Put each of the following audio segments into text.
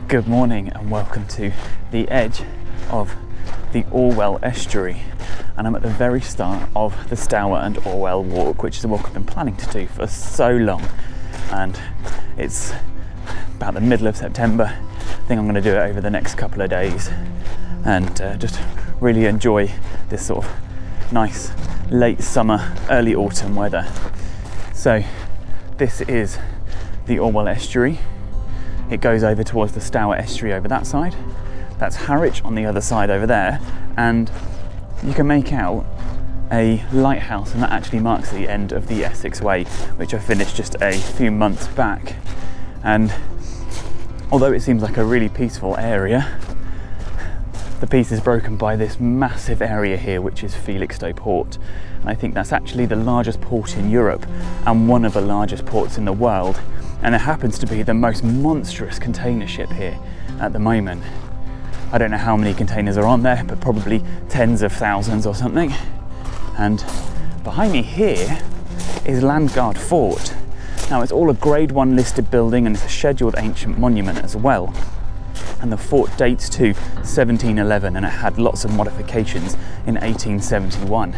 Good morning and welcome to the edge of the Orwell Estuary, and I'm at the very start of the Stour and Orwell Walk, which is a walk I've been planning to do for so long, and it's about the middle of September. I think I'm going to do it over the next couple of days and just really enjoy this sort of nice late summer, early autumn weather. So this is the Orwell Estuary. It goes over towards the Stour Estuary over that side. That's Harwich on the other side over there, and you can make out a lighthouse, and that actually marks the end of the Essex Way, which I finished just a few months back. And although it seems like a really peaceful area, the peace is broken by this massive area here, which is Felixstowe port. And I think that's actually the largest port in Europe and one of the largest ports in the world. And it happens to be the most monstrous container ship here at the moment. I don't know how many containers are on there, but probably tens of thousands or something. And behind me here is Landguard Fort. Now it's all a Grade 1 listed building, and it's a scheduled ancient monument as well. And the fort dates to 1711, and it had lots of modifications in 1871.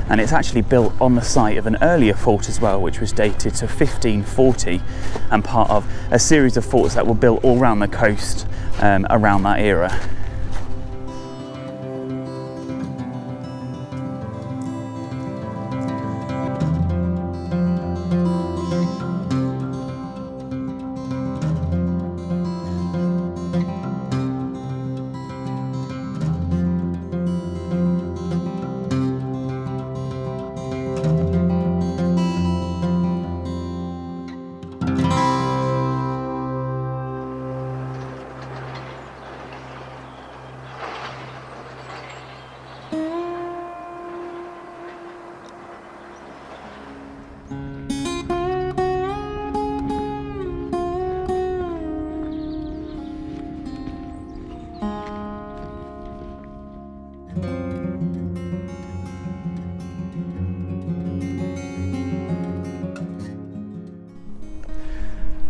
And it's actually built on the site of an earlier fort as well, which was dated to 1540, and part of a series of forts that were built all around the coast around that era.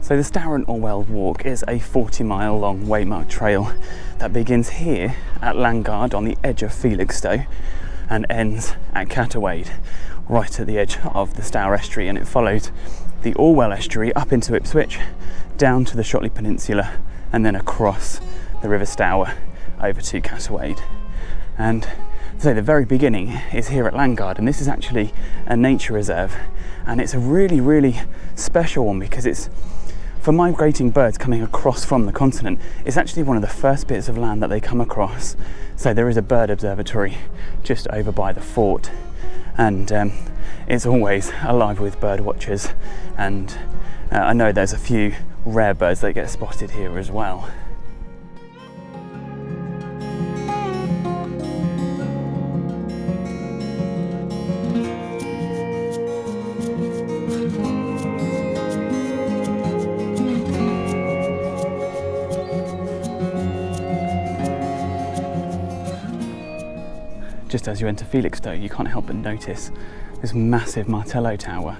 So the Stour and Orwell Walk is a 40-mile long waymarked trail that begins here at Landguard on the edge of Felixstowe and ends at Cattawade, right at the edge of the Stour Estuary, and it follows the Orwell Estuary up into Ipswich, down to the Shotley Peninsula, and then across the River Stour over to Cattawade. And so the very beginning is here at Landguard, and this is actually a nature reserve, and it's a really special one because it's, for migrating birds coming across from the continent, it's actually one of the first bits of land that they come across. So there is a bird observatory just over by the fort, and it's always alive with bird watchers, and I know there's a few rare birds that get spotted here as well. Just as you enter Felixstowe, you can't help but notice this massive Martello Tower.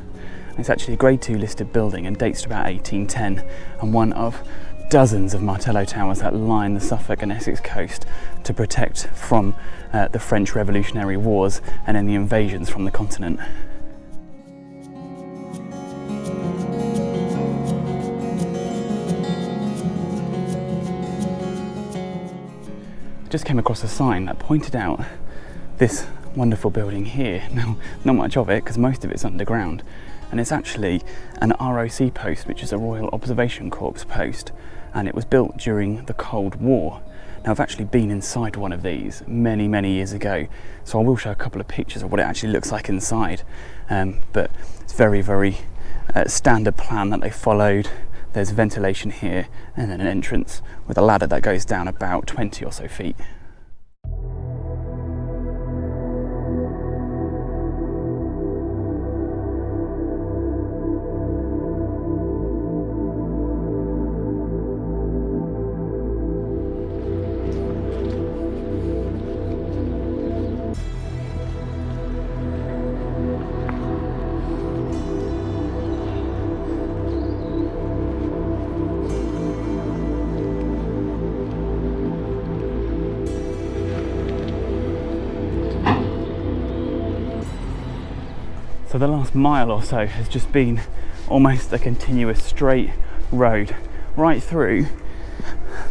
It's actually a Grade 2 listed building and dates to about 1810, and one of dozens of Martello Towers that line the Suffolk and Essex coast to protect from the French Revolutionary Wars and any invasions from the continent. I just came across a sign that pointed out this wonderful building here. Now, not much of it because most of it's underground, and it's actually an ROC post, which is a Royal Observation Corps post, and it was built during the Cold War. Now, I've actually been inside one of these many years ago, so I will show a couple of pictures of what it actually looks like inside, but it's very standard plan that they followed. There's ventilation here, and then an entrance with a ladder that goes down about 20 or so feet. So the last mile or so has just been almost a continuous straight road right through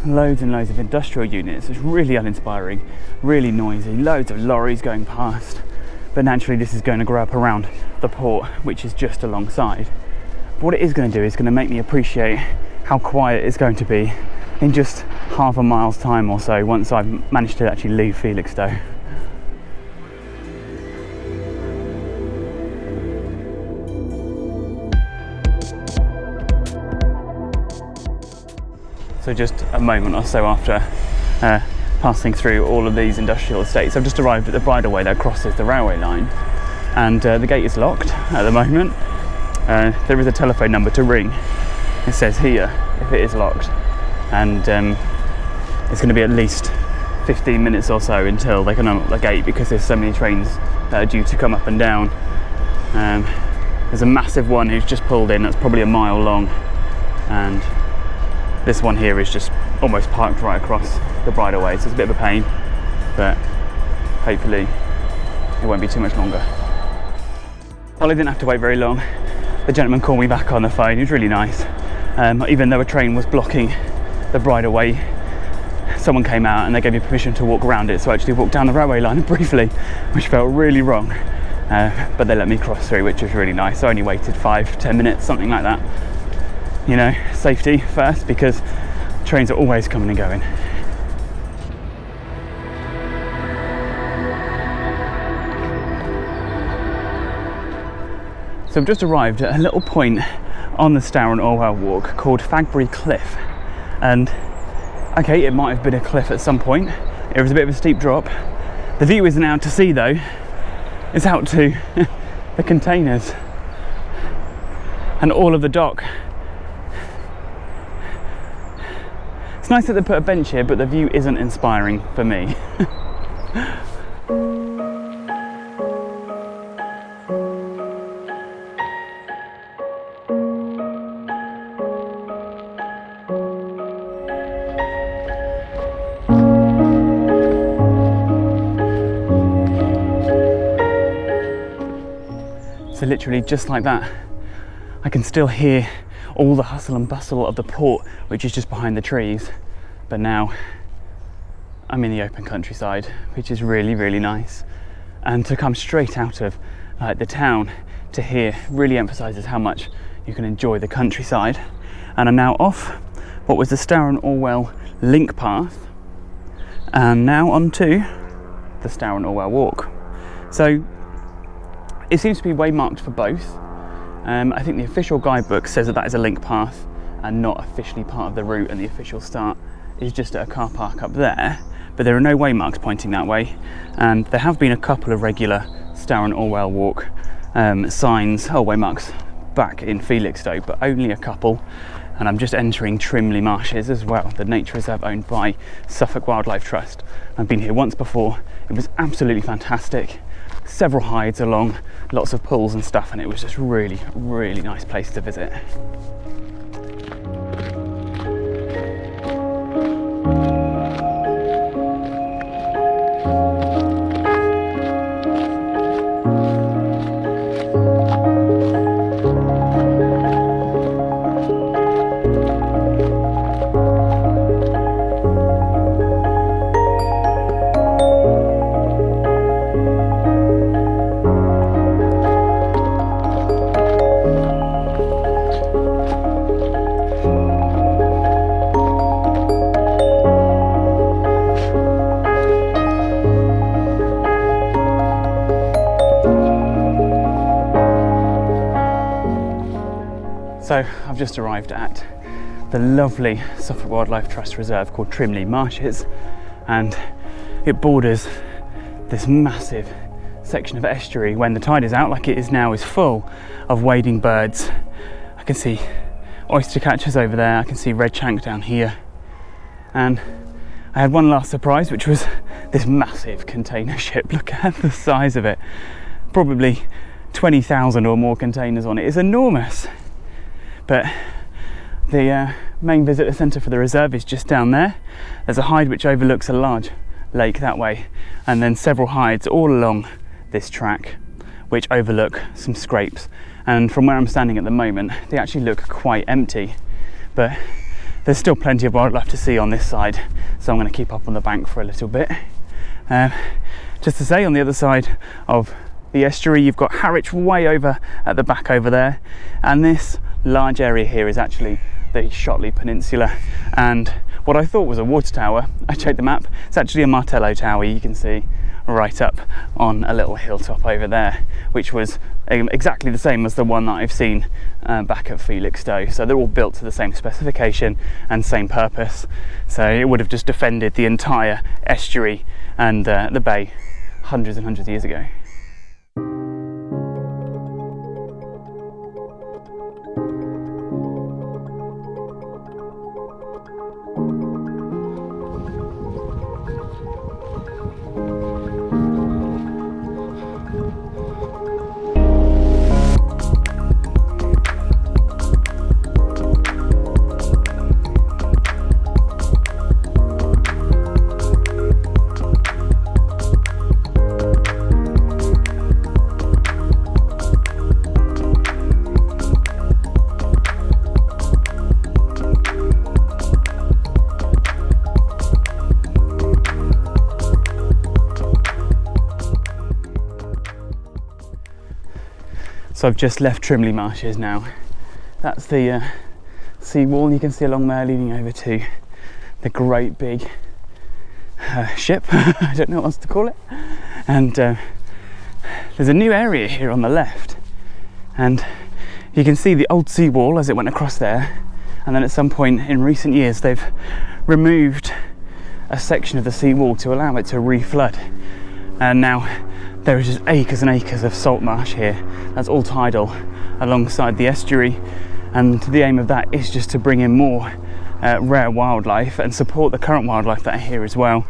loads and loads of industrial units. It's really uninspiring, really noisy, loads of lorries going past, but naturally this is going to grow up around the port, which is just alongside. But what it is going to do is going to make me appreciate how quiet it's going to be in just half a mile's time or so once I've managed to actually leave Felixstowe. So just a moment or so after passing through all of these industrial estates, I've just arrived at the bridleway that crosses the railway line, and the gate is locked at the moment. There is a telephone number to ring, it says here, if it is locked, and it's going to be at least 15 minutes or so until they can unlock the gate because there's so many trains that are due to come up and down. There's a massive one who's just pulled in that's probably a mile long, and this one here is just almost parked right across the bridleway, so it's a bit of a pain, but hopefully it won't be too much longer. Well, I didn't have to wait very long. The gentleman called me back on the phone. He was really nice. Even though a train was blocking the bridleway, someone came out and they gave me permission to walk around it, so I actually walked down the railway line briefly, which felt really wrong, but they let me cross through, which was really nice. I only waited 5-10 minutes, something like that. You know, safety first, because trains are always coming and going. So I've just arrived at a little point on the Stour and Orwell Walk called Fagbury Cliff, and okay, it might have been a cliff at some point. It was a bit of a steep drop. The view isn't out to sea though, it's out to the containers and all of the dock. It's nice that they put a bench here, but the view isn't inspiring for me. So literally just like that, I can still hear all the hustle and bustle of the port, which is just behind the trees, but now I'm in the open countryside, which is really, really nice. And to come straight out of the town to here really emphasises how much you can enjoy the countryside. And I'm now off what was the Stour and Orwell link path, and now onto the Stour and Orwell Walk. So it seems to be waymarked for both. I think the official guidebook says that that is a link path and not officially part of the route, and the official start is just at a car park up there, but there are no waymarks pointing that way, and there have been a couple of regular Stour and Orwell Walk signs, waymarks back in Felixstowe, but only a couple. And I'm just entering Trimley Marshes as well, the nature reserve owned by Suffolk Wildlife Trust. I've been here once before, it was absolutely fantastic. Several hides along, lots of pools and stuff, and it was just really, really nice place to visit. So I've just arrived at the lovely Suffolk Wildlife Trust reserve called Trimley Marshes, and it borders this massive section of estuary. When the tide is out, like it is now, is full of wading birds. I can see oyster catchers over there, I can see red shank down here, and I had one last surprise, which was this massive container ship. Look at the size of it, probably 20,000 or more containers on it. It's enormous. But the main visitor centre for the reserve is just down there. There's a hide which overlooks a large lake that way, and then several hides all along this track, which overlook some scrapes. And from where I'm standing at the moment, they actually look quite empty, but there's still plenty of wildlife to see on this side, so I'm going to keep up on the bank for a little bit. Just to say, on the other side of the estuary, you've got Harwich way over at the back over there, and this large area here is actually the Shotley Peninsula. And what I thought was a water tower, I checked the map, it's actually a Martello tower. You can see right up on a little hilltop over there, which was exactly the same as the one that I've seen back at Felixstowe. So they're all built to the same specification and same purpose, so it would have just defended the entire estuary and the bay hundreds and hundreds of years ago. So I've just left Trimley Marshes now. That's the sea wall you can see along there leading over to the great big ship. I don't know what else to call it. And there's a new area here on the left, and you can see the old sea wall as it went across there, and then at some point in recent years they've removed a section of the sea wall to allow it to reflood, and now there is just acres and acres of salt marsh here. That's all tidal alongside the estuary, and the aim of that is just to bring in more rare wildlife and support the current wildlife that are here as well.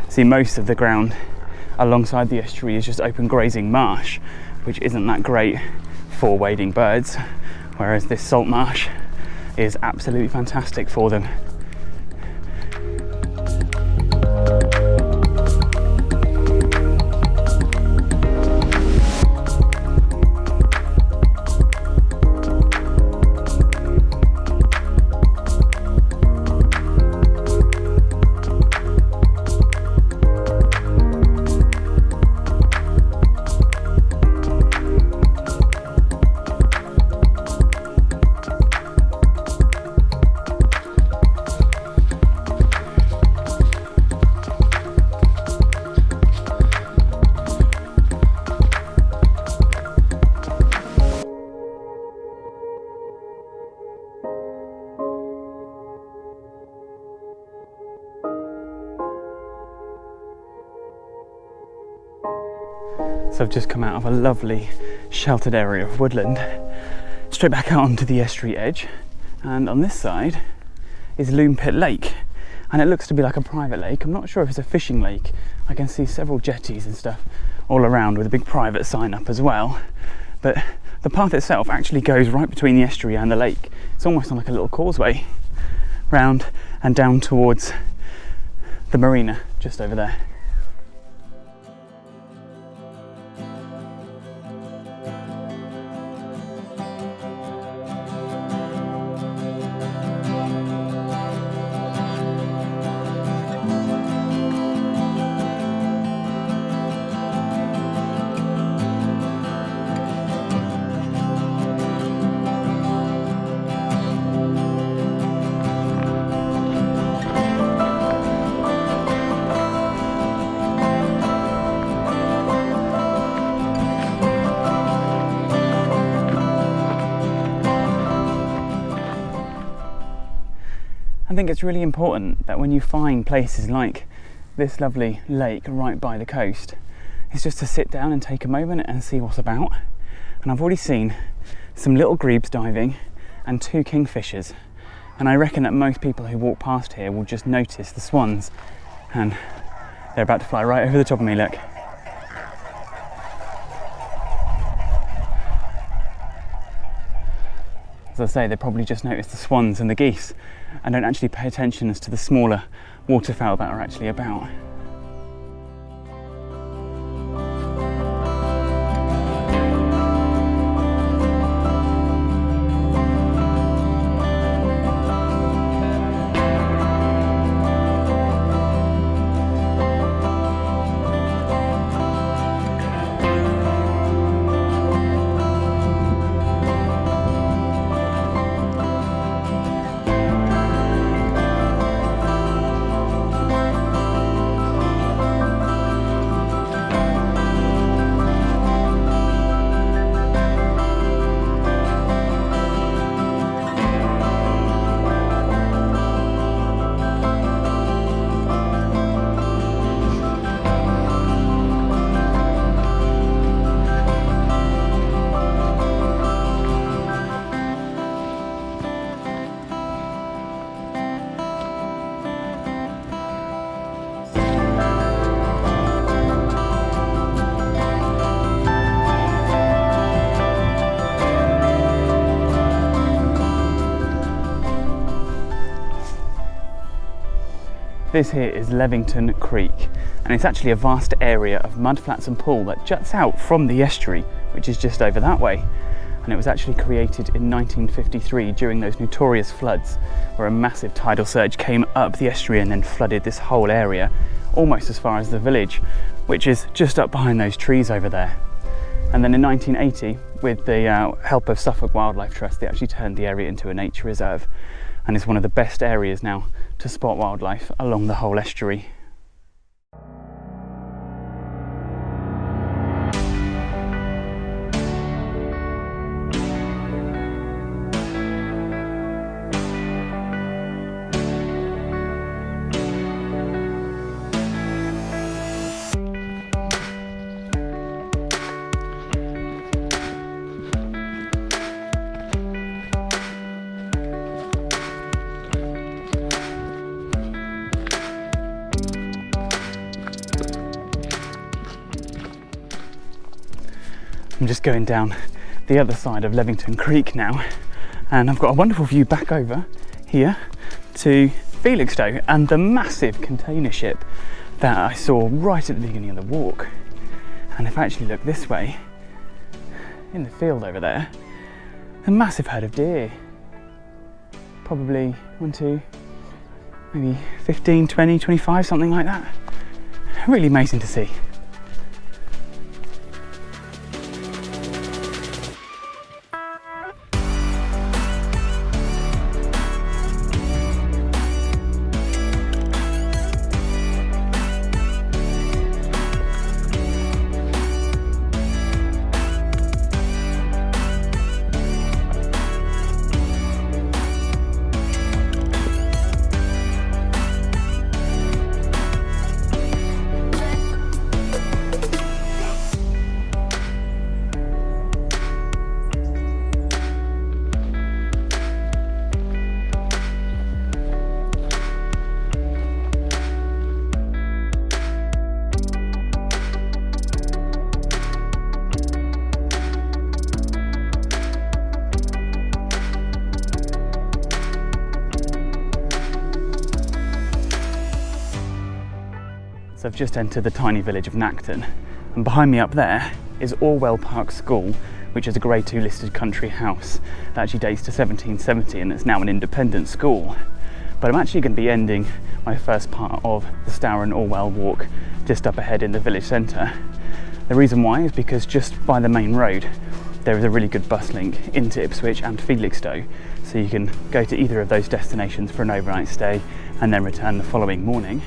See, most of the ground alongside the estuary is just open grazing marsh, which isn't that great for wading birds, whereas this salt marsh is absolutely fantastic for them. So I've just come out of a lovely sheltered area of woodland, straight back out onto the estuary edge, and on this side is Loom Pit Lake, and it looks to be like a private lake. I'm not sure if it's a fishing lake. I can see several jetties and stuff all around with a big private sign up as well, but the path itself actually goes right between the estuary and the lake. It's almost on like a little causeway round and down towards the marina just over there. I think it's really important that when you find places like this lovely lake right by the coast, it's just to sit down and take a moment and see what's about. And I've already seen some little grebes diving and 2 kingfishers, and I reckon that most people who walk past here will just notice the swans, and they're about to fly right over the top of me, look. As I say, they probably just notice the swans and the geese and don't actually pay attention as to the smaller waterfowl that are actually about. This here is Levington Creek, and it's actually a vast area of mudflats and pool that juts out from the estuary, which is just over that way. And it was actually created in 1953 during those notorious floods, where a massive tidal surge came up the estuary and then flooded this whole area, almost as far as the village, which is just up behind those trees over there. And then in 1980, with the help of Suffolk Wildlife Trust, they actually turned the area into a nature reserve, and it's one of the best areas now to spot wildlife along the whole estuary. I'm just going down the other side of Levington Creek now, and I've got a wonderful view back over here to Felixstowe and the massive container ship that I saw right at the beginning of the walk. And if I actually look this way, in the field over there, a massive herd of deer. Probably 1, 2, maybe 15, 20, 25, something like that. Really amazing to see. So I've just entered the tiny village of Nacton, and behind me up there is Orwell Park School, which is a Grade 2 listed country house that actually dates to 1770 and it's now an independent school. But I'm actually going to be ending my first part of the Stour and Orwell Walk just up ahead in the village centre. The reason why is because just by the main road there is a really good bus link into Ipswich and Felixstowe, so you can go to either of those destinations for an overnight stay and then return the following morning.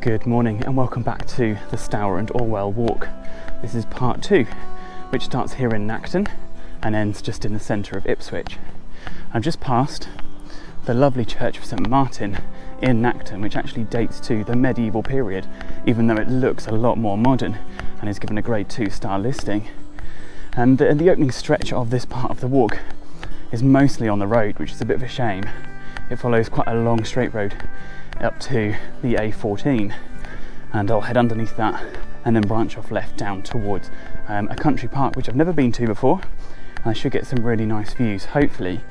Good morning and welcome back to the Stour and Orwell Walk. This is part 2, which starts here in Nacton and ends just in the centre of Ipswich. I've just passed the lovely church of St Martin in Nacton, which actually dates to the medieval period, even though it looks a lot more modern and is given a Grade 2 star listing. And the opening stretch of this part of the walk is mostly on the road, which is a bit of a shame. It follows quite a long straight road up to the A14, and I'll head underneath that and then branch off left down towards a country park which I've never been to before, and I should get some really nice views, hopefully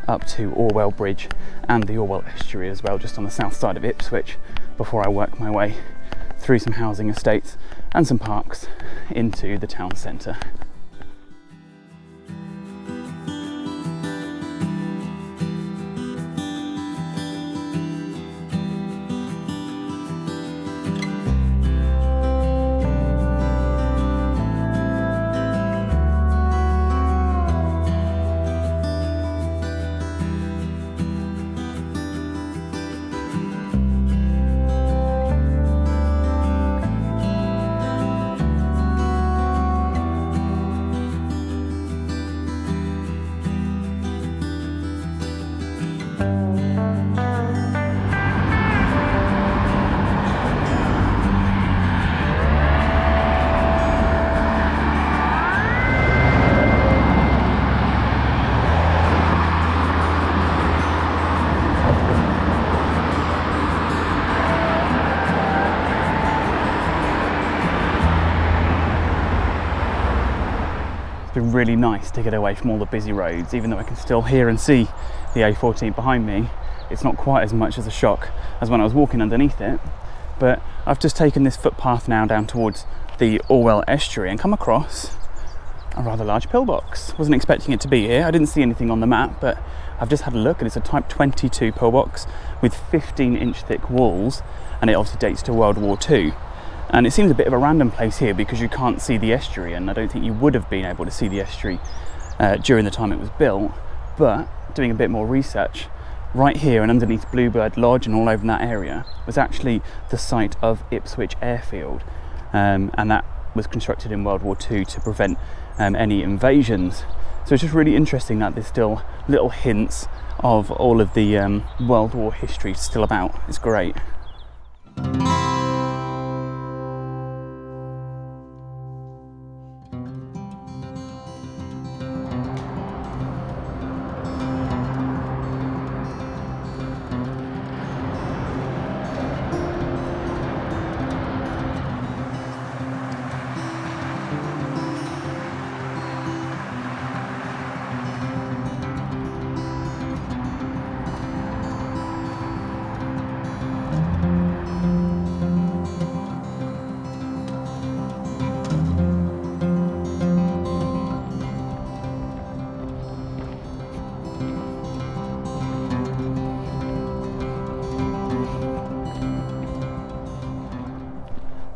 up to Orwell Bridge and the Orwell Estuary as well, just on the south side of Ipswich, before I work my way through some housing estates and some parks into the town centre. It's been really nice to get away from all the busy roads, even though I can still hear and see the A14 behind me. It's not quite as much as a shock as when I was walking underneath it, but I've just taken this footpath now down towards the Orwell Estuary and come across a rather large pillbox. Wasn't expecting it to be here. I didn't see anything on the map, but I've just had a look and it's a Type 22 pillbox with 15-inch thick walls, and it obviously dates to World War II. And it seems a bit of a random place here because you can't see the estuary, and I don't think you would have been able to see the estuary during the time it was built. But doing a bit more research, right here and underneath Bluebird Lodge and all over that area was actually the site of Ipswich Airfield, and that was constructed in World War II to prevent any invasions. So it's just really interesting that there's still little hints of all of the World War history still about. It's great.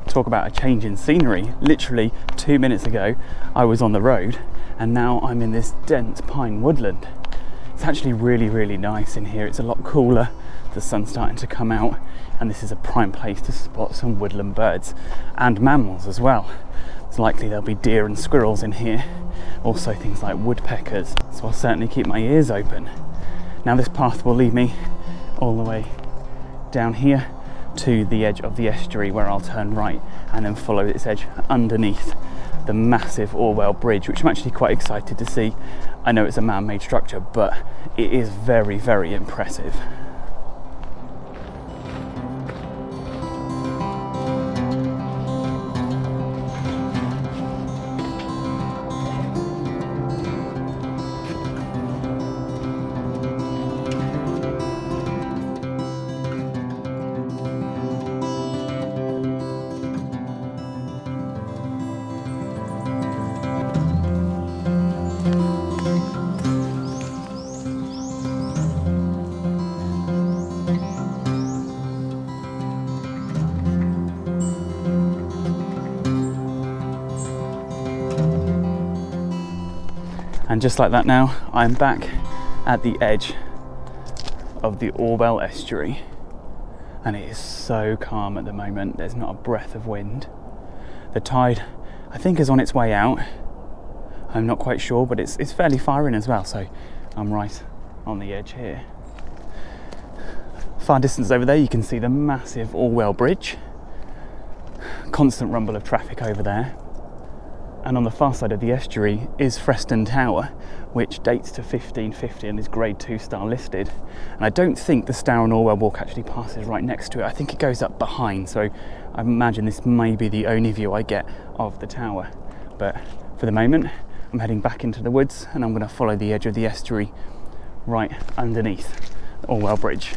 Talk about a change in scenery. Literally 2 minutes ago I was on the road and now I'm in this dense pine woodland. It's actually really nice in here. It's a lot cooler, the sun's starting to come out, and this is a prime place to spot some woodland birds and mammals as well. It's likely there'll be deer and squirrels in here, also things like woodpeckers, so I'll certainly keep my ears open. Now this path will lead me all the way down here to the edge of the estuary, where I'll turn right and then follow its edge underneath the massive Orwell Bridge, which I'm actually quite excited to see. I know it's a man-made structure, but it is very impressive. And just like that now, I'm back at the edge of the Orwell Estuary, and it is so calm at the moment. There's not a breath of wind. The tide, I think, is on its way out. I'm not quite sure, but it's fairly far in as well, so I'm right on the edge here. Far distance over there you can see the massive Orwell Bridge. Constant rumble of traffic over there. And on the far side of the estuary is Freston Tower, which dates to 1550 and is grade 2 star listed. And I don't think the Stour and Orwell Walk actually passes right next to it. I think it goes up behind, so I imagine this may be the only view I get of the tower. But for the moment, I'm heading back into the woods and I'm going to follow the edge of the estuary right underneath the Orwell Bridge.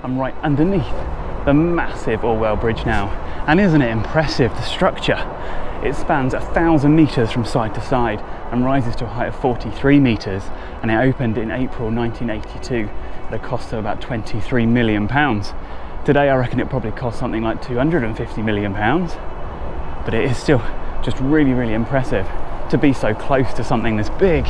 I'm right underneath the massive Orwell Bridge now, And isn't it impressive, the structure? It spans 1,000 metres from side to side and rises to a height of 43 metres, and it opened in April 1982 at a cost of about £23 million. Today I reckon it probably costs something like £250 million, but it is still just really, really impressive to be so close to something this big.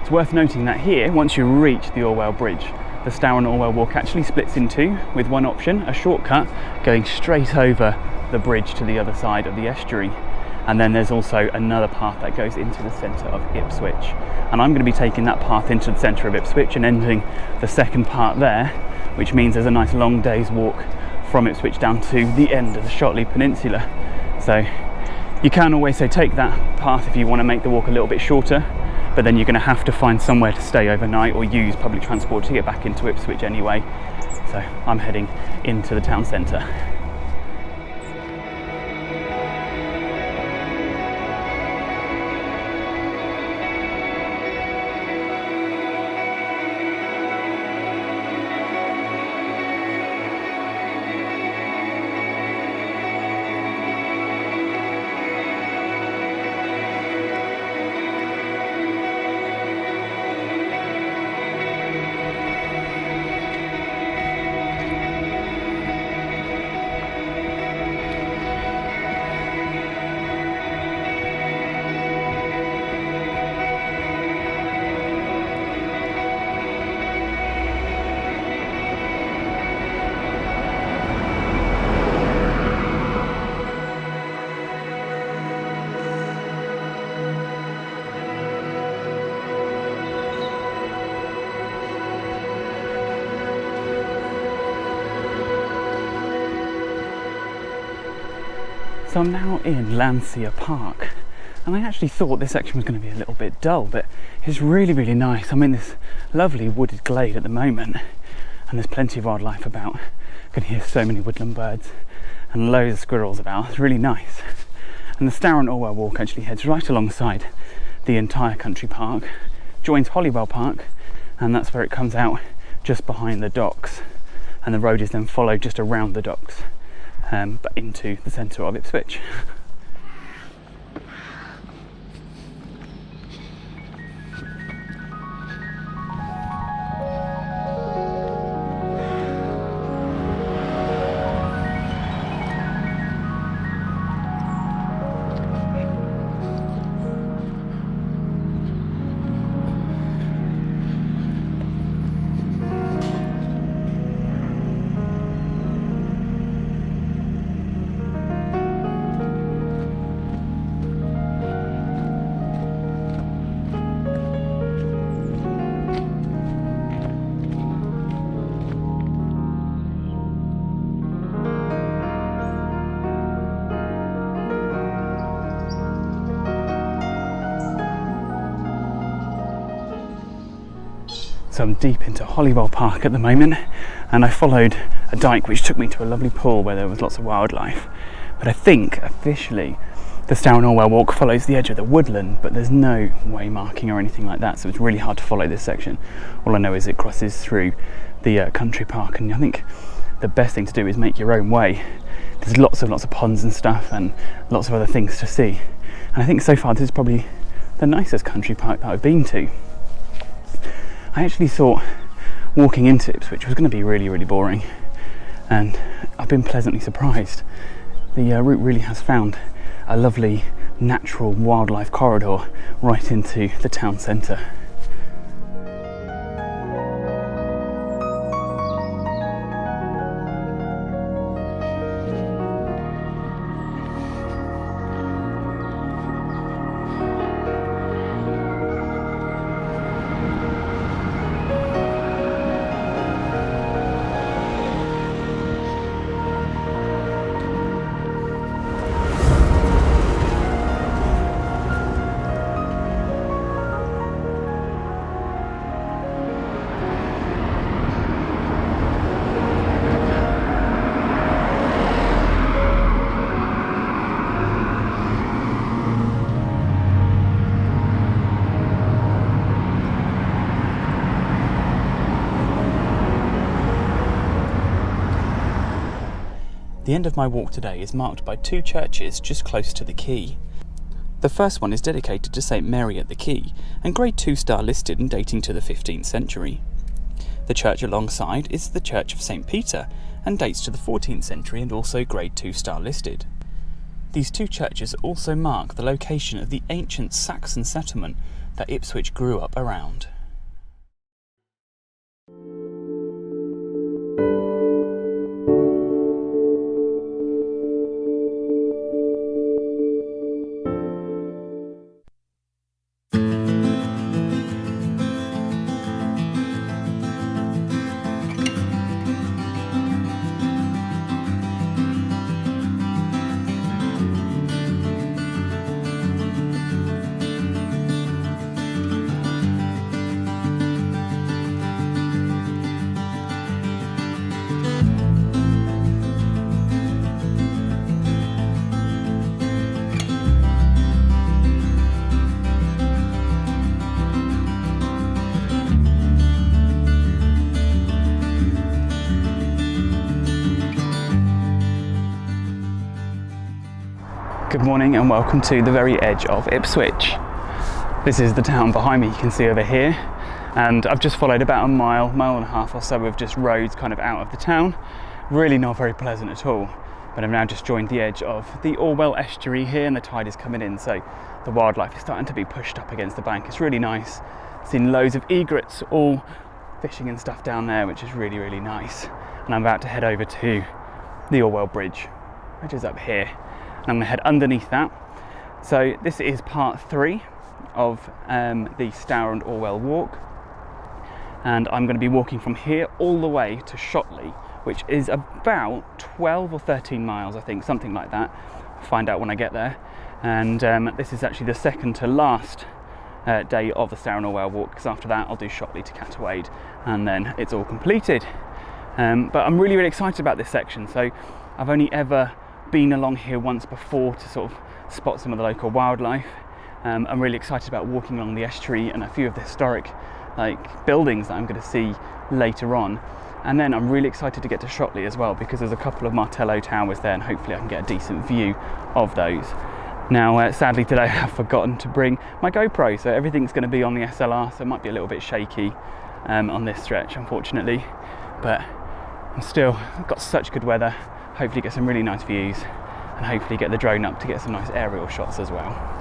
It's worth noting that here, once you reach the Orwell Bridge, the Stour and Orwell Walk actually splits in two, with one option, a shortcut, going straight over the bridge to the other side of the estuary. And then there's also another path that goes into the centre of Ipswich. And I'm going to be taking that path into the centre of Ipswich and ending the second part there, which means there's a nice long day's walk from Ipswich down to the end of the Shotley Peninsula. So you can always say take that path if you want to make the walk a little bit shorter, but then you're going to have to find somewhere to stay overnight or use public transport to get back into Ipswich anyway. So I'm heading into the town centre. So I'm now in Landseer Park, and I actually thought this section was going to be a little bit dull, but it's really, really nice. I'm in this lovely wooded glade at the moment, and there's plenty of wildlife about. I can hear so many woodland birds and loads of squirrels about. It's really nice. And the Stour and Orwell Walk actually heads right alongside the entire country park, joins Holywell Park, and that's where it comes out just behind the docks, and the road is then followed just around the docks. But into the centre of Ipswich. So I'm deep into Holywell Park at the moment, and I followed a dike which took me to a lovely pool where there was lots of wildlife. But I think officially the Stour and Orwell Walk follows the edge of the woodland, but there's no way marking or anything like that, so it's really hard to follow this section. All I know is it crosses through the country park, and I think the best thing to do is make your own way. There's lots of ponds and stuff and lots of other things to see, and I think so far this is probably the nicest country park that I've been to. I actually thought walking into Ipswich was going to be really, really boring, and I've been pleasantly surprised. The route really has found a lovely natural wildlife corridor right into the town centre. The end of my walk today is marked by 2 churches just close to the quay. The first one is dedicated to St Mary at the quay and grade 2 star listed and dating to the 15th century. The church alongside is the Church of St Peter and dates to the 14th century and also grade 2 star listed. These 2 churches also mark the location of the ancient Saxon settlement that Ipswich grew up around. Good morning and welcome to the very edge of Ipswich. This is the town behind me, you can see over here, and I've just followed about a mile and a half or so of just roads kind of out of the town. Really not very pleasant at all, but I've now just joined the edge of the Orwell Estuary here and the tide is coming in, so the wildlife is starting to be pushed up against the bank. It's really nice. Seen loads of egrets all fishing and stuff down there, which is really, really nice. And I'm about to head over to the Orwell Bridge, which is up here. And I'm going to head underneath that. So this is part 3 of the Stour and Orwell Walk, and I'm going to be walking from here all the way to Shotley, which is about 12 or 13 miles, I think, something like that. I'll find out when I get there. And this is actually the second to last day of the Stour and Orwell Walk, because after that I'll do Shotley to Cattawade and then it's all completed. But I'm really, really excited about this section. So I've only ever been along here once before to sort of spot some of the local wildlife. I'm really excited about walking along the estuary and a few of the historic buildings that I'm going to see later on. And then I'm really excited to get to Shotley as well, because there's a couple of Martello towers there and hopefully I can get a decent view of those. Now sadly today I have forgotten to bring my GoPro, so everything's going to be on the SLR, so it might be a little bit shaky on this stretch unfortunately, but I've got such good weather. Hopefully get some really nice views and hopefully get the drone up to get some nice aerial shots as well.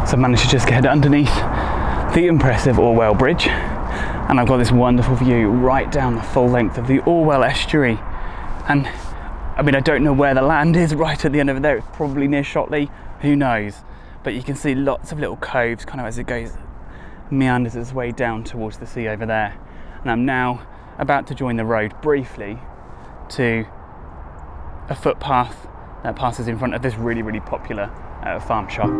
So I managed to just get underneath the impressive Orwell Bridge, and I've got this wonderful view right down the full length of the Orwell Estuary. And I mean, I don't know where the land is right at the end of there. It's probably near Shotley, who knows? But you can see lots of little coves kind of as it goes, meanders its way down towards the sea over there. And I'm now about to join the road briefly to a footpath that passes in front of this really, really popular farm shop.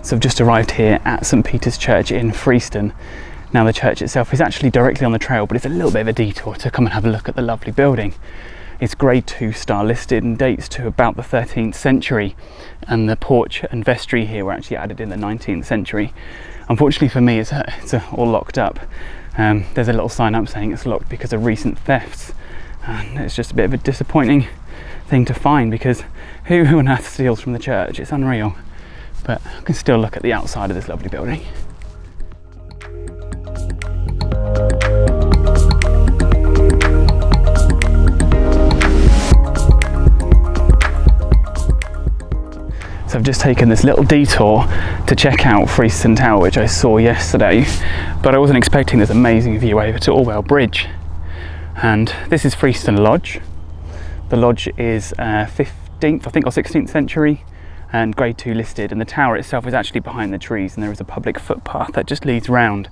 So I've just arrived here at St Peter's Church in Freston. Now the church itself is actually directly on the trail, but it's a little bit of a detour to come and have a look at the lovely building. It's Grade 2 star listed and dates to about the 13th century, and the porch and vestry here were actually added in the 19th century. Unfortunately for me, it's all locked up. There's a little sign up saying it's locked because of recent thefts, and it's just a bit of a disappointing thing to find, because who on earth steals from the church? It's unreal. But I can still look at the outside of this lovely building. So I've just taken this little detour to check out Freston Tower, which I saw yesterday, but I wasn't expecting this amazing view over to Orwell Bridge. And this is Freston Lodge. The lodge is 15th, I think, or 16th century, and Grade 2 listed, and the tower itself is actually behind the trees, and there is a public footpath that just leads round,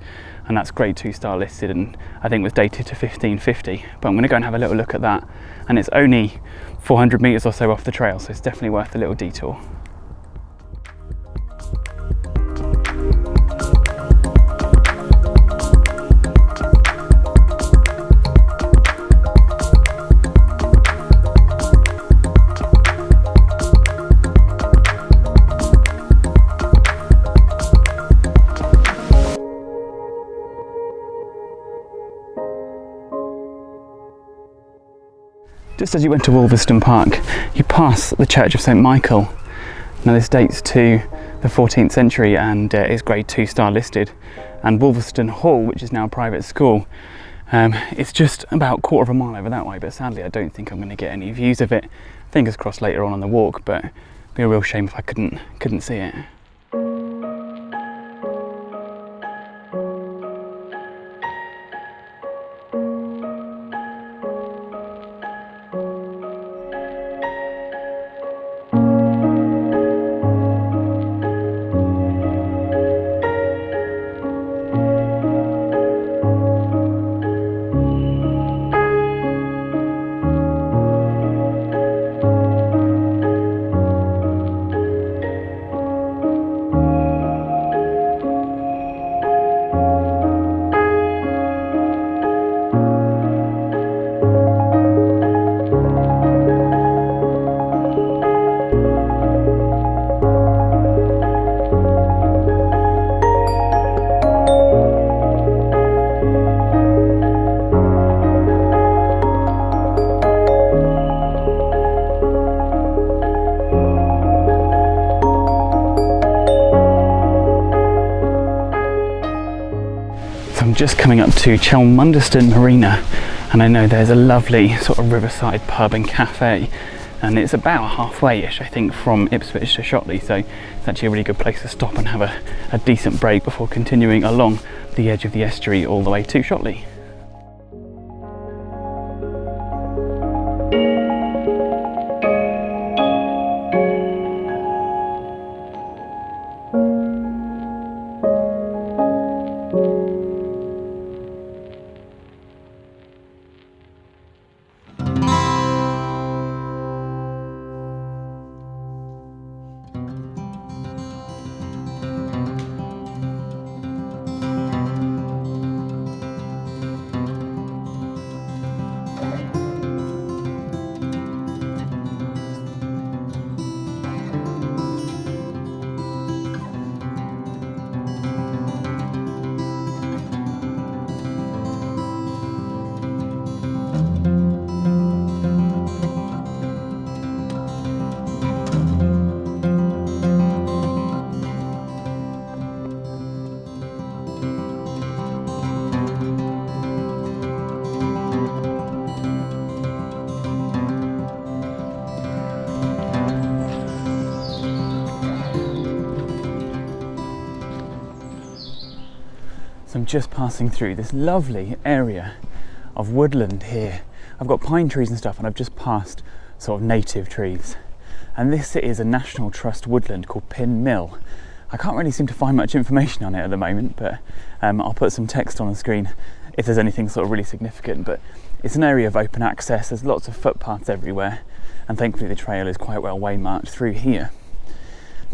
and that's Grade 2 star listed, and I think was dated to 1550. But I'm going to go and have a little look at that, and it's only 400 metres or so off the trail, so it's definitely worth a little detour. Just as you went to Woolverstone Park, you pass the Church of St Michael. Now this dates to the 14th century and is Grade 2 star listed. And Woolverstone Hall, which is now a private school, it's just about a quarter of a mile over that way, but sadly I don't think I'm going to get any views of it. Fingers crossed later on the walk, but it'd be a real shame if I couldn't see it. Just coming up to Chelmundeston Marina, and I know there's a lovely sort of riverside pub and cafe, and it's about halfway-ish, I think, from Ipswich to Shotley, so it's actually a really good place to stop and have a decent break before continuing along the edge of the estuary all the way to Shotley. I'm just passing through this lovely area of woodland here. I've got pine trees and stuff, and I've just passed sort of native trees. And this is a National Trust woodland called Pin Mill. I can't really seem to find much information on it at the moment, but I'll put some text on the screen if there's anything sort of really significant. But it's an area of open access, there's lots of footpaths everywhere, and thankfully the trail is quite well waymarked through here.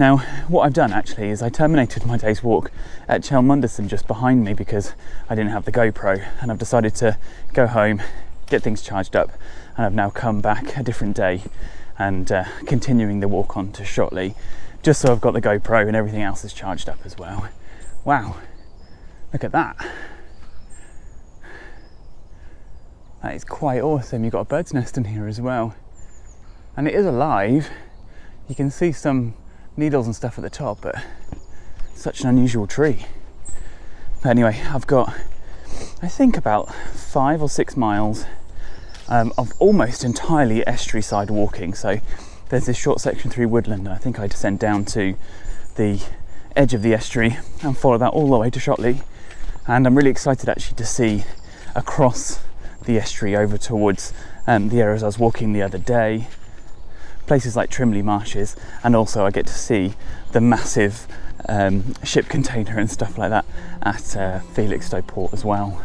Now, what I've done actually is I terminated my day's walk at Chelmundderson just behind me because I didn't have the GoPro, and I've decided to go home, get things charged up, and I've now come back a different day and continuing the walk on to Shotley, just so I've got the GoPro and everything else is charged up as well. Wow, look at that. That is quite awesome. You've got a bird's nest in here as well. And it is alive. You can see some needles and stuff at the top, but such an unusual tree. But anyway, I've got, I think, about 5 or 6 miles of almost entirely estuary side walking. So there's this short section through woodland, and I think I descend down to the edge of the estuary and follow that all the way to Shotley. And I'm really excited actually to see across the estuary over towards the areas I was walking the other day, places like Trimley Marshes, and also I get to see the massive ship container and stuff like that at Felixstowe port as well.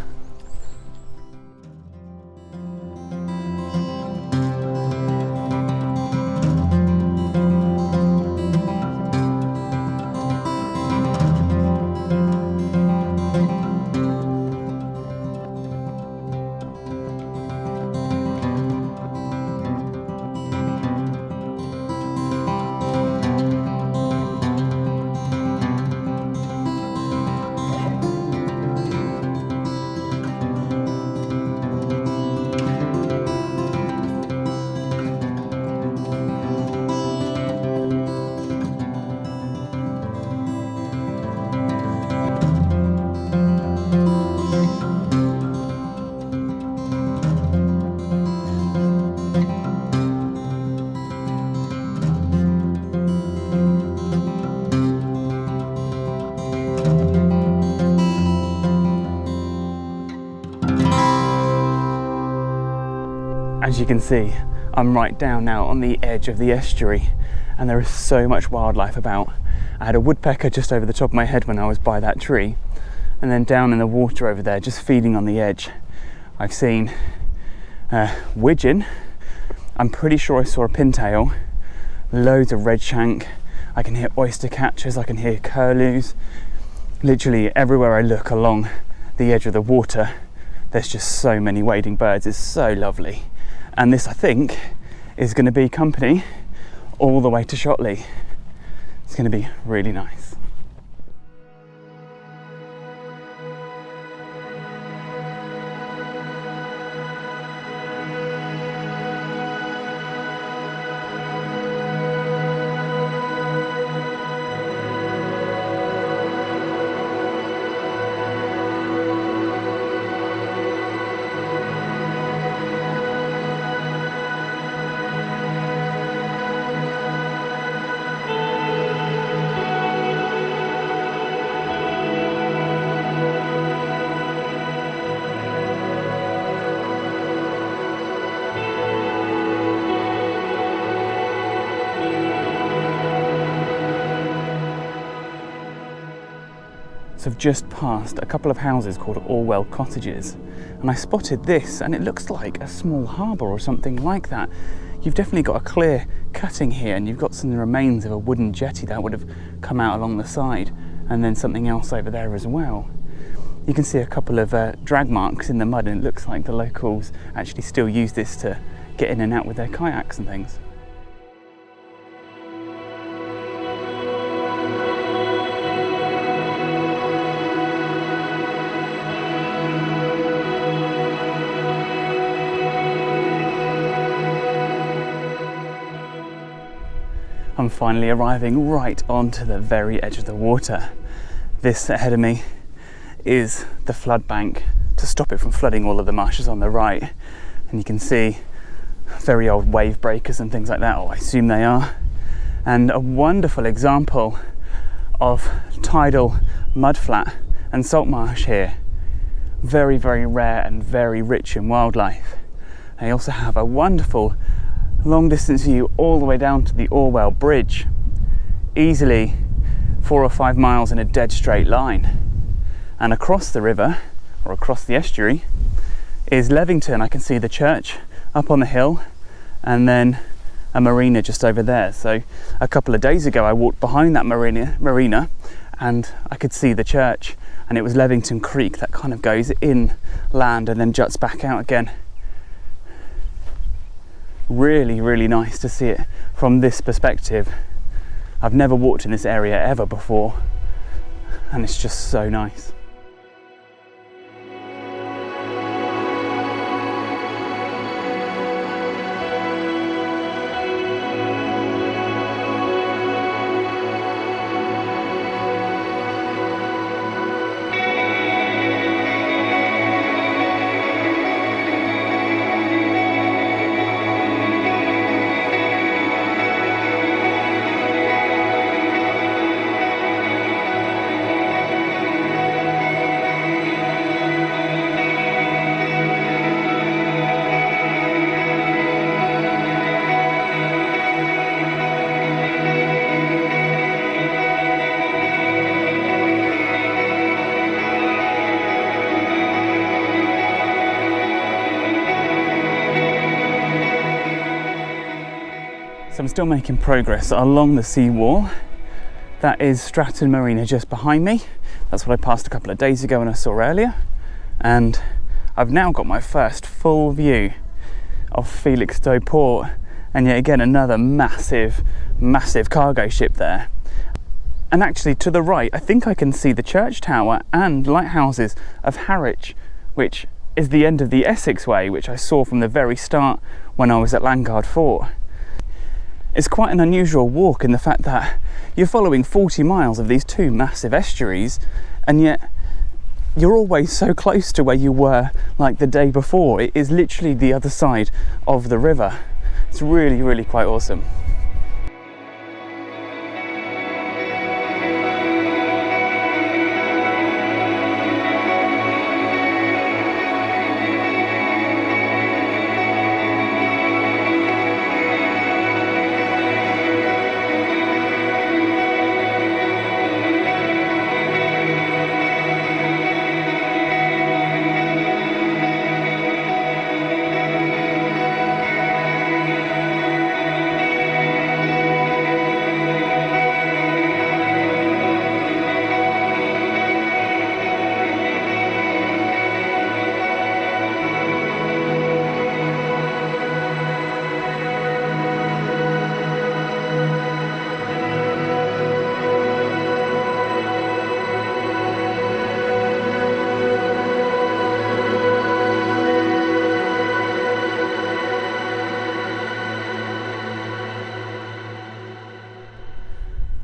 As you can see, I'm right down now on the edge of the estuary, and there is so much wildlife about. I had a woodpecker just over the top of my head when I was by that tree, and then down in the water over there, just feeding on the edge, I've seen widgeon. I'm pretty sure I saw a pintail, loads of redshank. I can hear oyster catchers, I can hear curlews. Literally everywhere I look along the edge of the water, there's just so many wading birds. It's so lovely. And this, I think, is going to be company all the way to Shotley. It's going to be really nice. So I've just passed a couple of houses called Orwell Cottages, and I spotted this, and it looks like a small harbour or something like that. You've definitely got a clear cutting here, and you've got some remains of a wooden jetty that would have come out along the side, and then something else over there as well. You can see a couple of drag marks in the mud, and it looks like the locals actually still use this to get in and out with their kayaks and things. I'm finally arriving right onto the very edge of the water. This ahead of me is the flood bank to stop it from flooding all of the marshes on the right, and you can see very old wave breakers and things like that, or I assume they are, and a wonderful example of tidal mudflat and salt marsh here. Very, very rare and very rich in wildlife. They also have a wonderful long distance view all the way down to the Orwell Bridge, easily 4 or 5 miles in a dead straight line. And across the river, or across the estuary, is Levington. I can see the church up on the hill, and then a marina just over there. So a couple of days ago I walked behind that marina and I could see the church, and it was Levington Creek that kind of goes inland and then juts back out again. Really, really nice to see it from this perspective. I've never walked in this area ever before, and it's just so nice. So I'm still making progress along the seawall. That is Stratton Marina just behind me. That's what I passed a couple of days ago and I saw earlier. And I've now got my first full view of Felixstowe port, and yet again another massive cargo ship there. And actually to the right I think I can see the church tower and lighthouses of Harwich, which is the end of the Essex Way, which I saw from the very start when I was at Landguard Fort. It's quite an unusual walk in the fact that you're following 40 miles of these two massive estuaries, and yet you're always so close to where you were like the day before. It is literally the other side of the river. It's really, really quite awesome.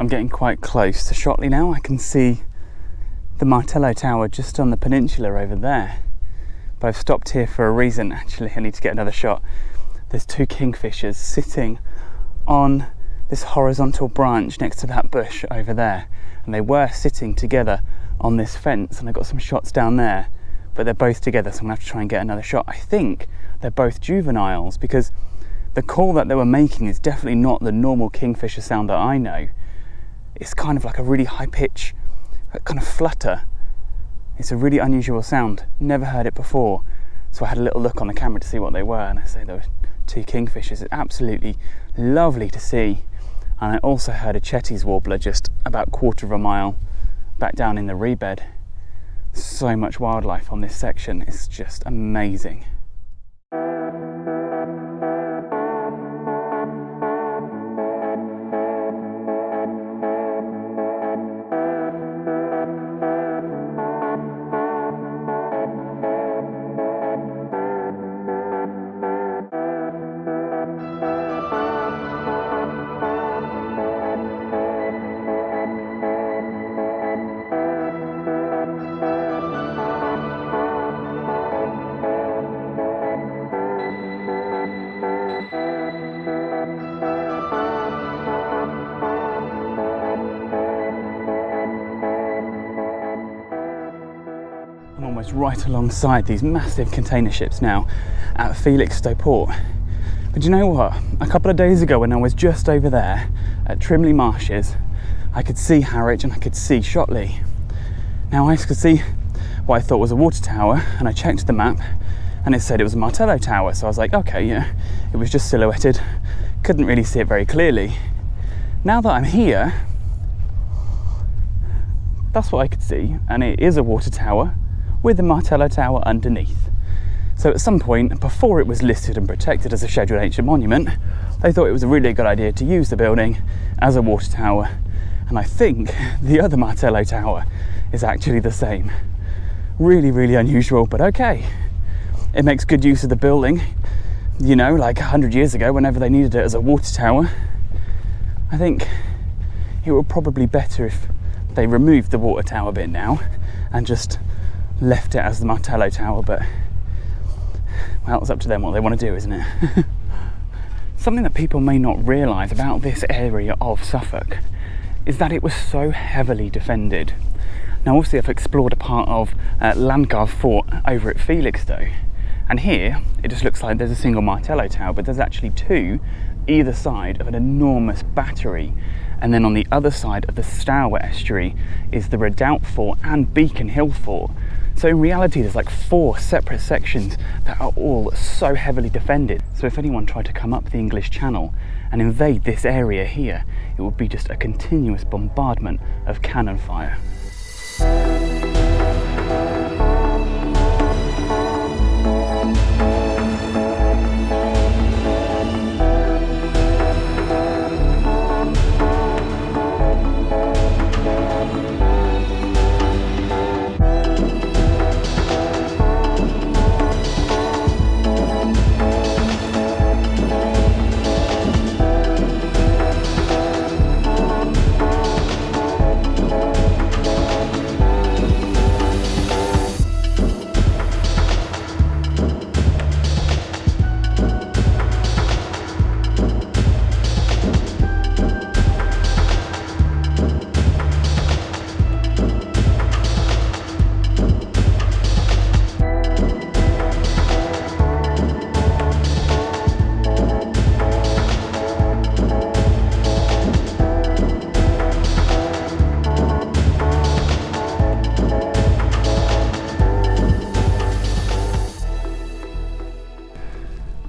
I'm getting quite close to Shotley now. I can see the Martello Tower just on the peninsula over there. But I've stopped here for a reason. Actually, I need to get another shot. There's two kingfishers sitting on this horizontal branch next to that bush over there. And they were sitting together on this fence, and I got some shots down there, but they're both together, so I'm gonna have to try and get another shot. I think they're both juveniles, because the call that they were making is definitely not the normal kingfisher sound that I know. It's kind of like a really high pitch, kind of flutter. It's a really unusual sound. Never heard it before. So I had a little look on the camera to see what they were, and I say there were two kingfishers. It's absolutely lovely to see. And I also heard a Chetty's warbler just about a quarter of a mile back down in the reedbed. So much wildlife on this section. It's just amazing. Right alongside these massive container ships now at Felixstowe port. But you know what? A couple of days ago when I was just over there at Trimley Marshes, I could see Harwich and I could see Shotley. Now I could see what I thought was a water tower, and I checked the map and it said it was a Martello Tower, so I was like, okay, yeah, it was just silhouetted couldn't really see it very clearly. Now that I'm here, that's what I could see, and it is a water tower with a Martello Tower underneath. So at some point, before it was listed and protected as a Scheduled Ancient Monument, they thought it was a really good idea to use the building as a water tower, and I think the other Martello Tower is actually the same. Really, really unusual, but okay. It makes good use of the building, you know, like 100 years ago, whenever they needed it as a water tower. I think it would probably be better if they removed the water tower bit now and just left it as the Martello Tower, but well, it's up to them what they want to do, isn't it? Something that people may not realise about this area of Suffolk is that it was so heavily defended. Now obviously I've explored a part of Landgrave Fort over at Felixstowe, and here it just looks like there's a single Martello Tower, but there's actually two either side of an enormous battery. And then on the other side of the Stour Estuary is the Redoubt Fort and Beacon Hill Fort. So in reality there's like 4 separate sections that are all so heavily defended. So if anyone tried to come up the English Channel and invade this area here, it would be just a continuous bombardment of cannon fire.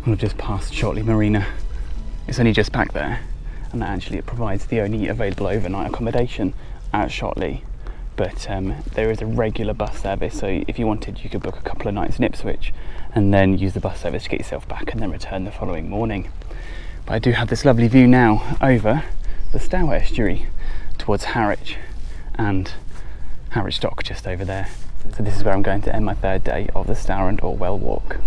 We've just passed Shotley Marina. It's only just back there, and actually it provides the only available overnight accommodation at Shotley. But there is a regular bus service, so if you wanted you could book a couple of nights in Ipswich and then use the bus service to get yourself back and then return the following morning. But I do have this lovely view now over the Stour Estuary towards Harwich, and Harwich Dock just over there. So this is where I'm going to end my 3rd day of the Stour and Orwell Walk.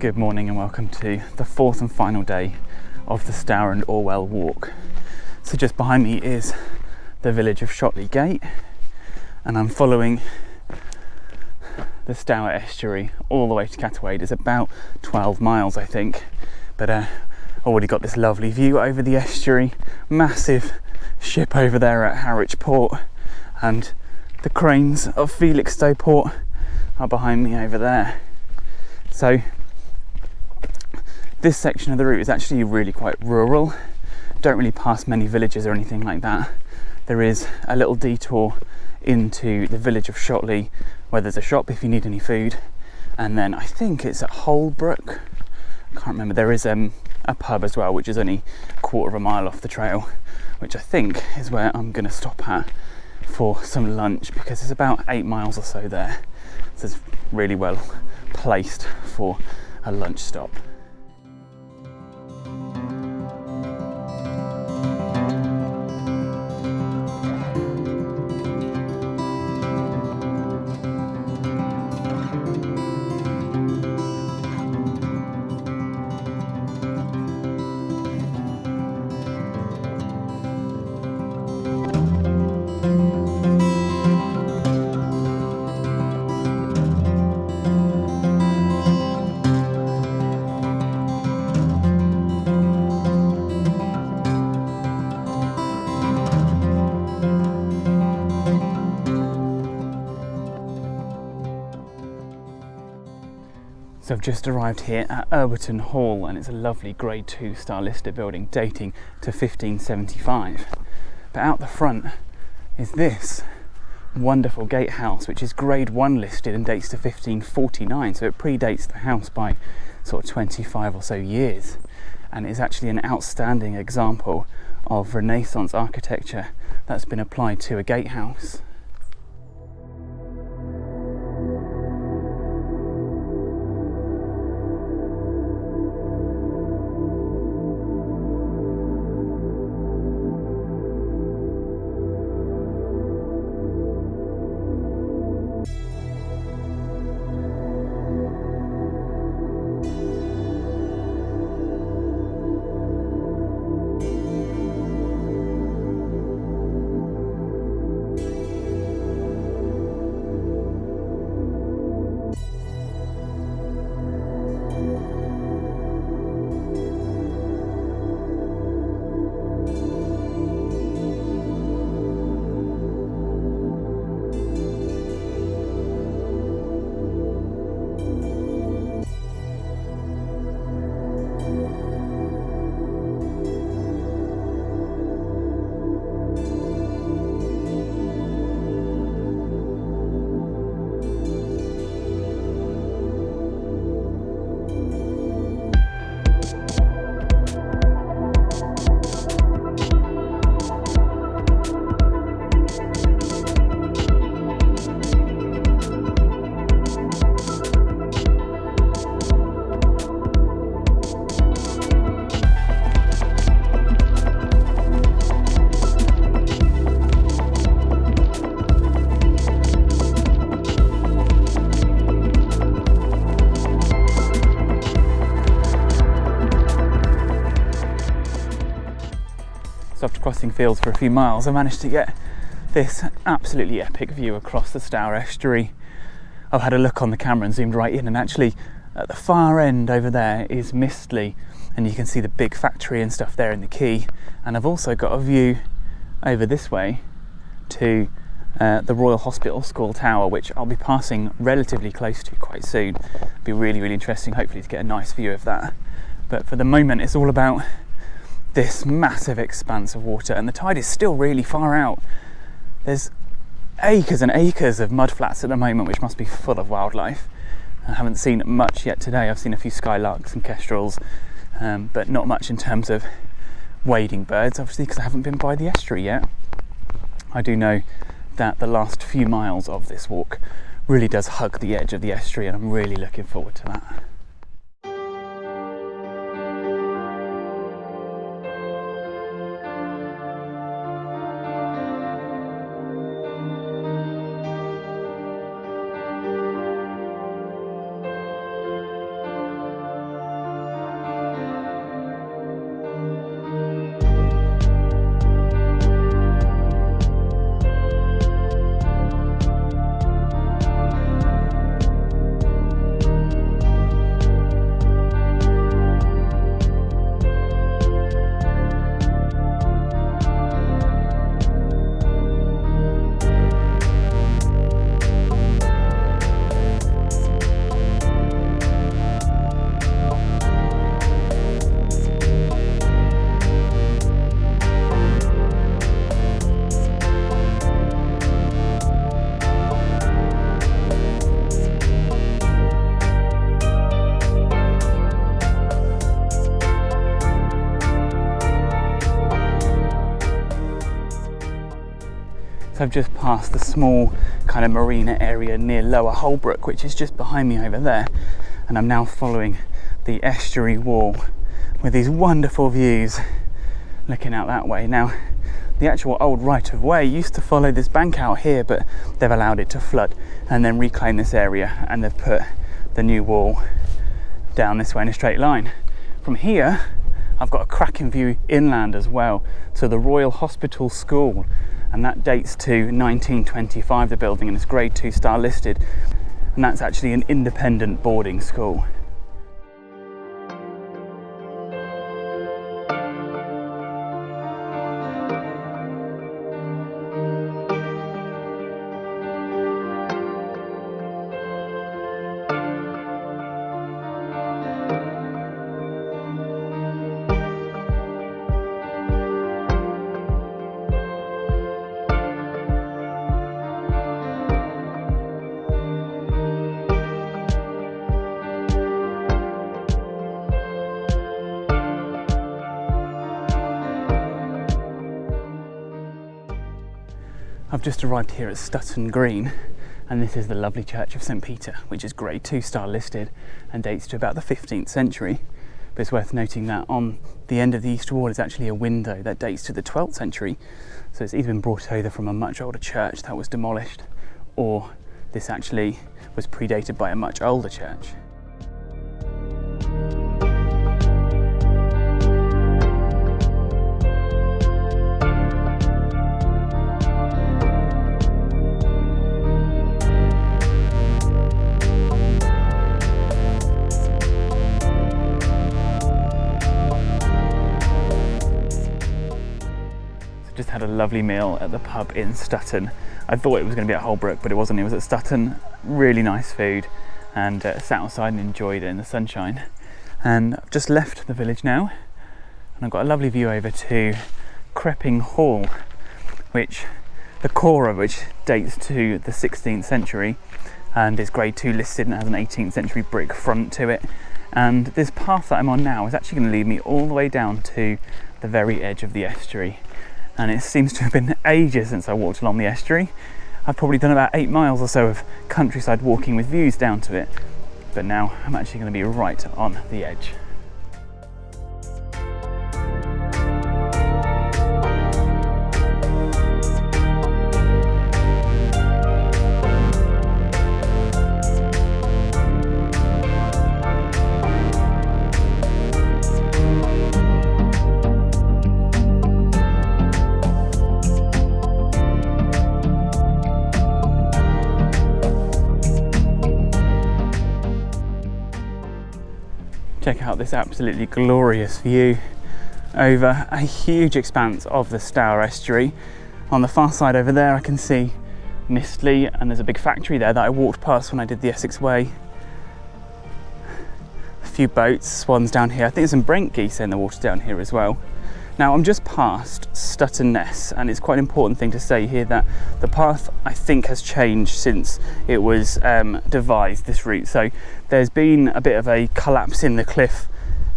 Good morning and welcome to the 4th and final day of the Stour and Orwell Walk. So just behind me is the village of Shotley Gate, and I'm following the Stour Estuary all the way to Cattawade. It's about 12 miles I think, but already got this lovely view over the estuary, massive ship over there at Harwich Port, and the cranes of Felixstowe Port are behind me over there. So this section of the route is actually really quite rural. Don't really pass many villages or anything like that. There is a little detour into the village of Shotley where there's a shop if you need any food, and then I think it's at Holbrook, I can't remember, there is a pub as well which is only a quarter of a mile off the trail, which I think is where I'm going to stop at for some lunch, because it's about 8 miles or so there, so it's really well placed for a lunch stop. So I've just arrived here at Irberton Hall, and it's a lovely Grade 2 star listed building dating to 1575. But out the front is this wonderful gatehouse, which is Grade 1 listed and dates to 1549, so it predates the house by sort of 25 or so years, and is actually an outstanding example of Renaissance architecture that's been applied to a gatehouse. After crossing fields for a few miles, I managed to get this absolutely epic view across the Stour Estuary. I've had a look on the camera and zoomed right in, and actually at the far end over there is Mistley, and you can see the big factory and stuff there in the quay. And I've also got a view over this way to the Royal Hospital School Tower, which I'll be passing relatively close to quite soon. It'll be really, really interesting, hopefully, to get a nice view of that. But for the moment, it's all about this massive expanse of water, and the tide is still really far out. There's acres and acres of mudflats at the moment, which must be full of wildlife. I haven't seen much yet today. I've seen a few skylarks and kestrels, but not much in terms of wading birds, obviously, because I haven't been by the estuary yet. I do know that the last few miles of this walk really does hug the edge of the estuary, and I'm really looking forward to that. So I've just passed the small kind of marina area near Lower Holbrook, which is just behind me over there, and I'm now following the estuary wall with these wonderful views looking out that way. Now, the actual old right-of-way used to follow this bank out here, but they've allowed it to flood and then reclaim this area, and they've put the new wall down this way in a straight line. From here, I've got a cracking view inland as well to the Royal Hospital School, and that dates to 1925, the building, and it's grade 2 star listed, and that's actually an independent boarding school. I've just arrived here at Stutton Green, and this is the lovely Church of St Peter, which is grade 2 star listed and dates to about the 15th century. But it's worth noting that on the end of the east wall is actually a window that dates to the 12th century, so it's either been brought over from a much older church that was demolished, or this actually was predated by a much older church. Just had a lovely meal at the pub in Stutton. I thought it was going to be at Holbrook, but it wasn't. It was at Stutton. Really nice food, and sat outside and enjoyed it in the sunshine. And I've just left the village now, and I've got a lovely view over to Crepping Hall, which the core of which dates to the 16th century and is grade 2 listed and has an 18th century brick front to it. And this path that I'm on now is actually going to lead me all the way down to the very edge of the estuary. And it seems to have been ages since I walked along the estuary. I've probably done about 8 miles or so of countryside walking with views down to it, but now I'm actually going to be right on the edge. Check out this absolutely glorious view over a huge expanse of the Stour Estuary. On the far side over there I can see Nistley, and there's a big factory there that I walked past when I did the Essex Way. A few boats, swans down here. I think there's some Brent geese in the water down here as well. Now I'm just past Stutton Ness, and it's quite an important thing to say here that the path I think has changed since it was devised, this route. So there's been a bit of a collapse in the cliff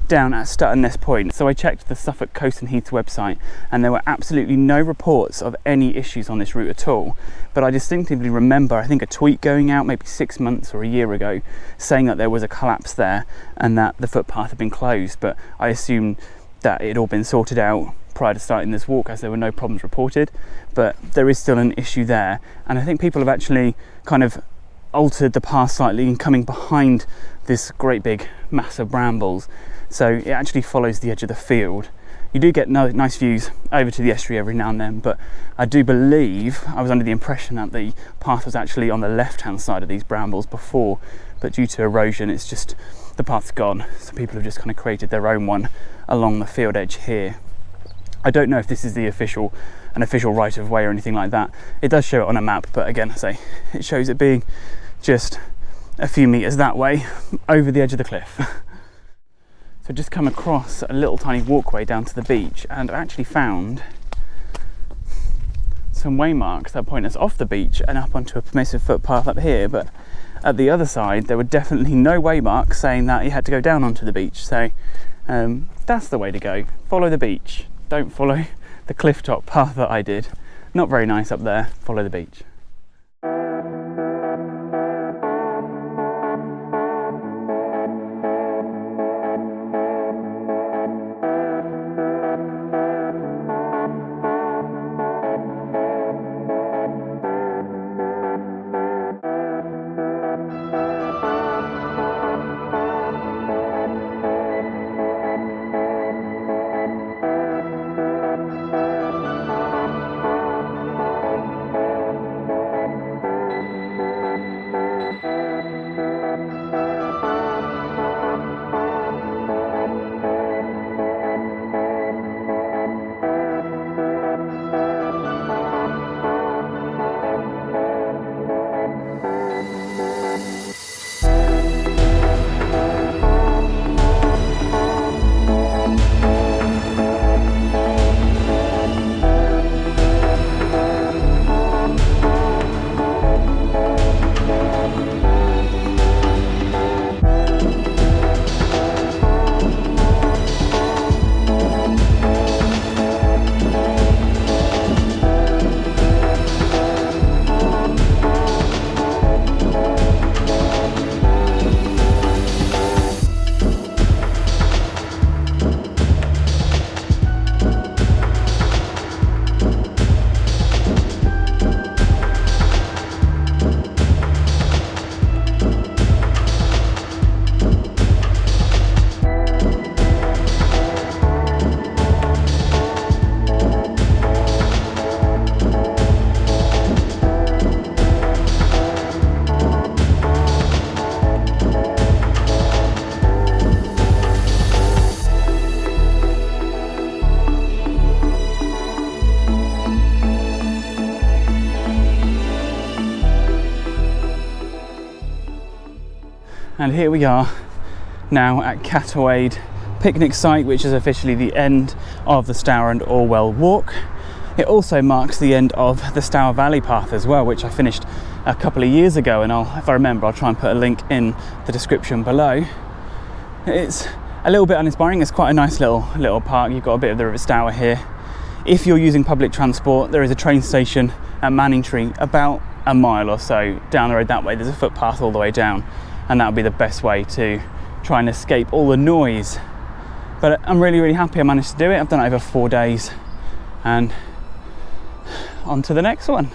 down at Stutton Ness Point. So I checked the Suffolk Coast and Heath website, and there were absolutely no reports of any issues on this route at all. But I distinctively remember, I think, a tweet going out maybe 6 months or a year ago saying that there was a collapse there and that the footpath had been closed. But I assumed that it had all been sorted out prior to starting this walk, as there were no problems reported. But there is still an issue there, and I think people have actually kind of altered the path slightly and coming behind this great big mass of brambles, so it actually follows the edge of the field. You do get nice views over to the estuary every now and then, but I do believe I was under the impression that the path was actually on the left hand side of these brambles before, but due to erosion it's just, the path's gone, so people have just kind of created their own one along the field edge here. I don't know if this is an official right of way or anything like that. It does show it on a map, but again, I say it shows it being just a few meters that way over the edge of the cliff. So just come across a little tiny walkway down to the beach, and I actually found some waymarks that point us off the beach and up onto a permissive footpath up here, but at the other side there were definitely no waymarks saying that you had to go down onto the beach. So that's the way to go. Follow the beach, don't follow the cliff top path that I did. not very nice up there. Follow the beach. And here we are now at Cattawade picnic site, which is officially the end of the Stour and Orwell Walk. It also marks the end of the Stour Valley Path as well, which I finished a couple of years ago, and if I remember, I'll try and put a link in the description below. It's a little bit uninspiring. It's quite a nice little park. You've got a bit of the River Stour here. If you're using public transport, there is a train station at Manningtree about a mile or so down the road that way. There's a footpath all the way down, and that would be the best way to try and escape all the noise. But I'm really happy I managed to do it. I've done it over 4 days, and on to the next one.